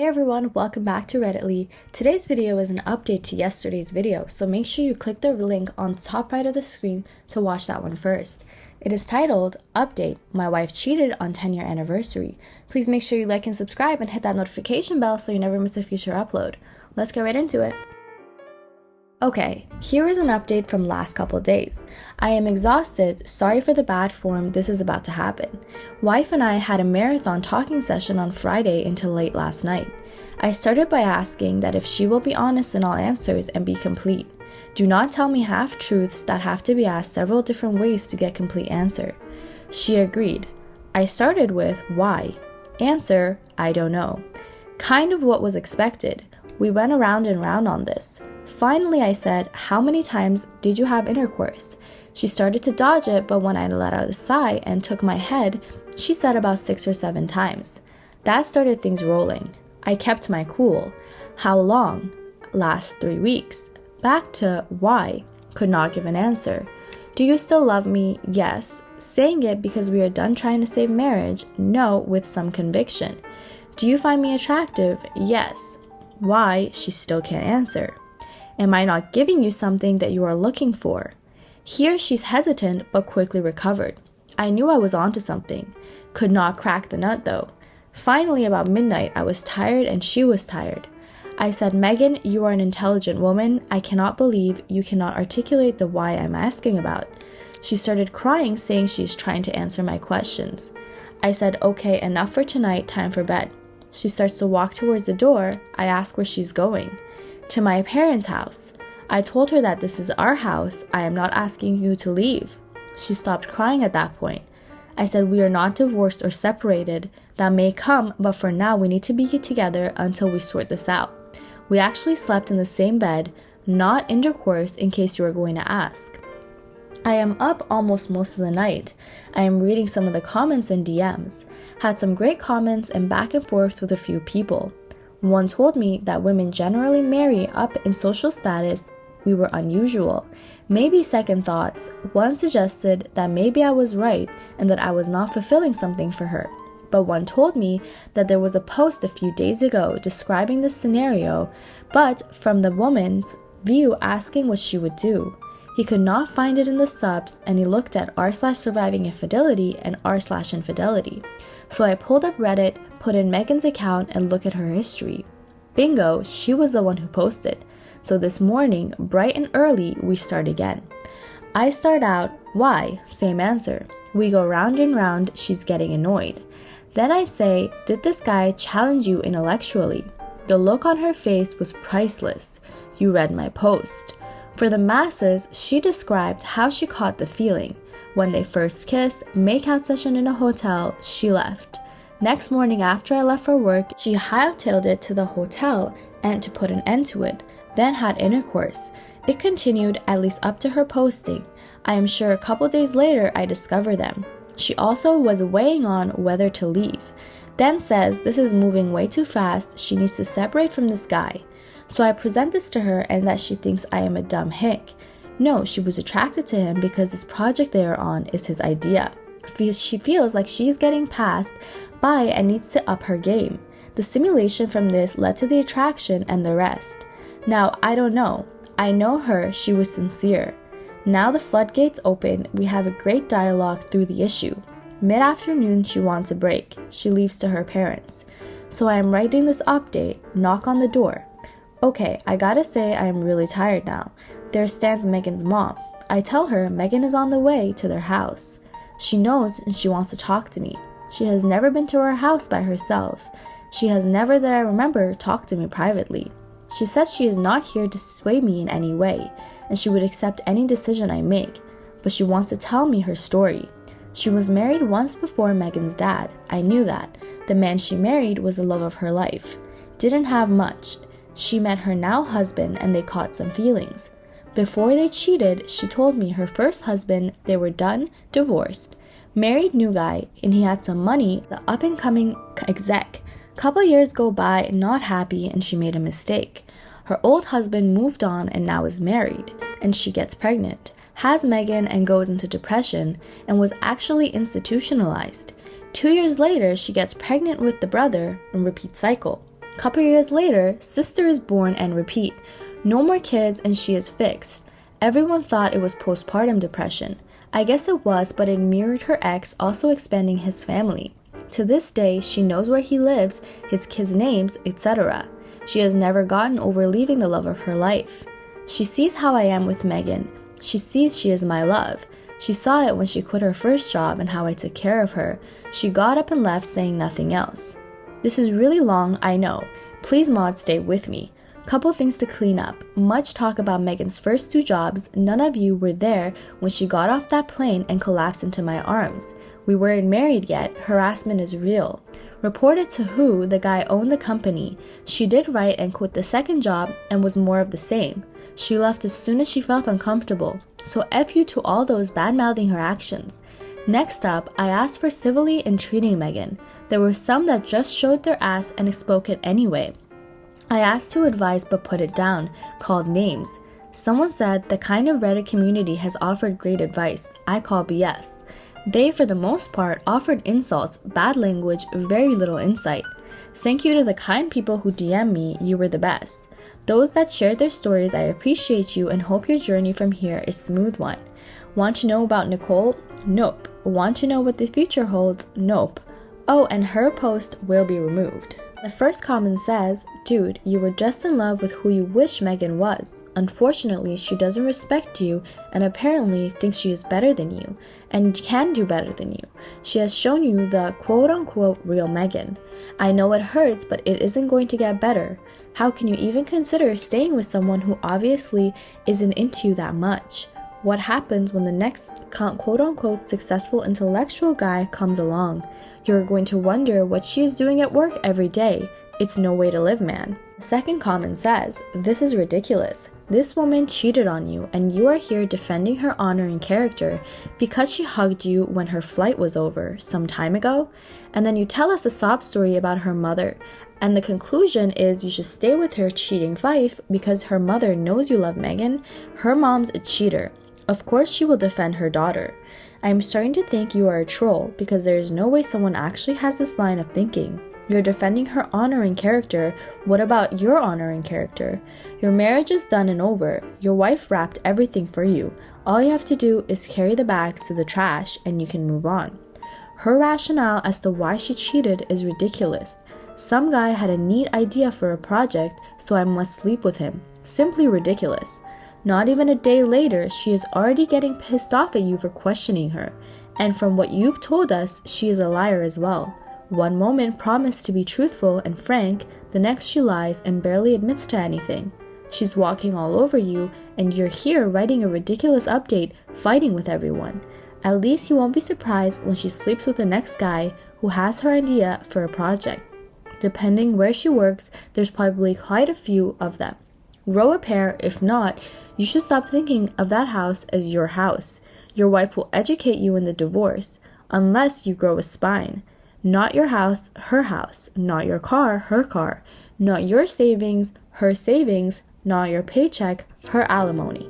Hey everyone, welcome back to Redditly. Today's video is an update to yesterday's video, so make sure you click the link on the top right of the screen to watch that one first. It is titled, Update, My Wife Cheated on 10-year Anniversary. Please make sure you like and subscribe and hit that notification bell so you never miss a future upload. Let's get right into it. Okay, here is an update from last couple days. I am exhausted, sorry for the bad form this is about to happen. Wife and I had a marathon talking session on Friday until late last night. I started by asking that if she will be honest in all answers and be complete. Do not tell me half-truths that have to be asked several different ways to get complete answer. She agreed. I started with, why? Answer, I don't know. Kind of what was expected. We went around and round on this. Finally, I said, how many times did you have intercourse? She started to dodge it, but when I let out a sigh and took my head, she said about 6 or 7 times. That started things rolling. I kept my cool. How long? Last 3 weeks. Back to why? Could not give an answer. Do you still love me? Yes. Saying it because we are done trying to save marriage? No, with some conviction. Do you find me attractive? Yes. Why? She still can't answer. Am I not giving you something that you are looking for? Here she's hesitant but quickly recovered. I knew I was onto something. Could not crack the nut though. Finally, about midnight, I was tired and she was tired. I said, Megan, you are an intelligent woman. I cannot believe you cannot articulate the why I'm asking about. She started crying, saying she's trying to answer my questions. I said, okay, enough for tonight, time for bed. She starts to walk towards the door. I ask where she's going. To my parents' house. I told her that this is our house. I am not asking you to leave. She stopped crying at that point. I said we are not divorced or separated. That may come, but for now we need to be together until we sort this out. We actually slept in the same bed, not intercourse in case you are going to ask. I am up almost most of the night. I am reading some of the comments and DMs. Had some great comments and back and forth with a few people. One told me that women generally marry up in social status. We were unusual. Maybe second thoughts. One suggested that maybe I was right and that I was not fulfilling something for her. But one told me that there was a post a few days ago describing this scenario, but from the woman's view asking what she would do. He could not find it in the subs and he looked at r/surviving infidelity and r/infidelity. So I pulled up Reddit, put in Megan's account and look at her history. Bingo, she was the one who posted. So this morning, bright and early, we start again. I start out, why? Same answer. We go round and round, she's getting annoyed. Then I say, did this guy challenge you intellectually? The look on her face was priceless. You read my post. For the masses, she described how she caught the feeling. When they first kissed, make-out session in a hotel, she left. Next morning after I left for work, she hightailed it to the hotel and to put an end to it, then had intercourse. It continued at least up to her posting. I am sure a couple days later I discovered them. She also was weighing on whether to leave. Then says this is moving way too fast, she needs to separate from this guy. So I present this to her and that she thinks I am a dumb hick. No, she was attracted to him because this project they are on is his idea. She feels like she's getting passed by and needs to up her game. The simulation from this led to the attraction and the rest. Now, I don't know. I know her, she was sincere. Now the floodgates open, we have a great dialogue through the issue. Mid-afternoon, she wants a break. She leaves to her parents. So I am writing this update, knock on the door. Okay, I gotta say I am really tired now. There stands Megan's mom. I tell her Megan is on the way to their house. She knows and she wants to talk to me. She has never been to her house by herself. She has never, that I remember, talked to me privately. She says she is not here to sway me in any way, and she would accept any decision I make, but she wants to tell me her story. She was married once before Megan's dad. I knew that. The man she married was the love of her life. Didn't have much. She met her now husband and they caught some feelings. Before they cheated, she told me her first husband, they were done, divorced. Married new guy, and he had some money, the up-and-coming exec. Couple years go by, not happy, and she made a mistake. Her old husband moved on and now is married, and she gets pregnant, has Megan and goes into depression, and was actually institutionalized. 2 years later, she gets pregnant with the brother and repeat cycle. Couple years later, sister is born and repeat. No more kids and she is fixed. Everyone thought it was postpartum depression. I guess it was, but it mirrored her ex also expanding his family. To this day, she knows where he lives, his kids' names, etc. She has never gotten over leaving the love of her life. She sees how I am with Megan. She sees she is my love. She saw it when she quit her first job and how I took care of her. She got up and left saying nothing else. This is really long, I know. Please mod, stay with me. Couple things to clean up. Much talk about Megan's first 2 jobs. None of you were there when she got off that plane and collapsed into my arms. We weren't married yet. Harassment is real. Reported to who the guy owned the company. She did right and quit the second job and was more of the same. She left as soon as she felt uncomfortable. So F you to all those bad-mouthing her actions. Next up, I asked for civilly entreating Megan. There were some that just showed their ass and spoke it anyway. I asked to advise but put it down, called names. Someone said the kind of Reddit community has offered great advice. I call BS. They, for the most part, offered insults, bad language, very little insight. Thank you to the kind people who DM me, you were the best. Those that shared their stories, I appreciate you and hope your journey from here is a smooth one. Want to know about Nicole? Nope. Want to know what the future holds? Nope. Oh, and her post will be removed. The first comment says, dude, you were just in love with who you wish Megan was. Unfortunately, she doesn't respect you and apparently thinks she is better than you and can do better than you. She has shown you the quote-unquote real Megan. I know it hurts, but it isn't going to get better. How can you even consider staying with someone who obviously isn't into you that much? What happens when the next quote-unquote successful intellectual guy comes along? You're going to wonder what she is doing at work every day. It's no way to live, man. The second comment says, this is ridiculous. This woman cheated on you and you are here defending her honor and character because she hugged you when her flight was over some time ago? And then you tell us a sob story about her mother. And the conclusion is you should stay with her cheating wife because her mother knows you love Megan. Her mom's a cheater. Of course she will defend her daughter. I am starting to think you are a troll because there is no way someone actually has this line of thinking. You're defending her honor and character. What about your honor and character? Your marriage is done and over. Your wife wrapped everything for you. All you have to do is carry the bags to the trash and you can move on. Her rationale as to why she cheated is ridiculous. Some guy had a neat idea for a project, so I must sleep with him. Simply ridiculous. Not even a day later, she is already getting pissed off at you for questioning her. And from what you've told us, she is a liar as well. One moment promised to be truthful and frank, the next she lies and barely admits to anything. She's walking all over you, and you're here writing a ridiculous update, fighting with everyone. At least you won't be surprised when she sleeps with the next guy who has her idea for a project. Depending where she works, there's probably quite a few of them. Grow a pair. If not, you should stop thinking of that house as your house. Your wife will educate you in the divorce, unless you grow a spine. Not your house, her house. Not your car, her car. Not your savings, her savings. Not your paycheck, her alimony.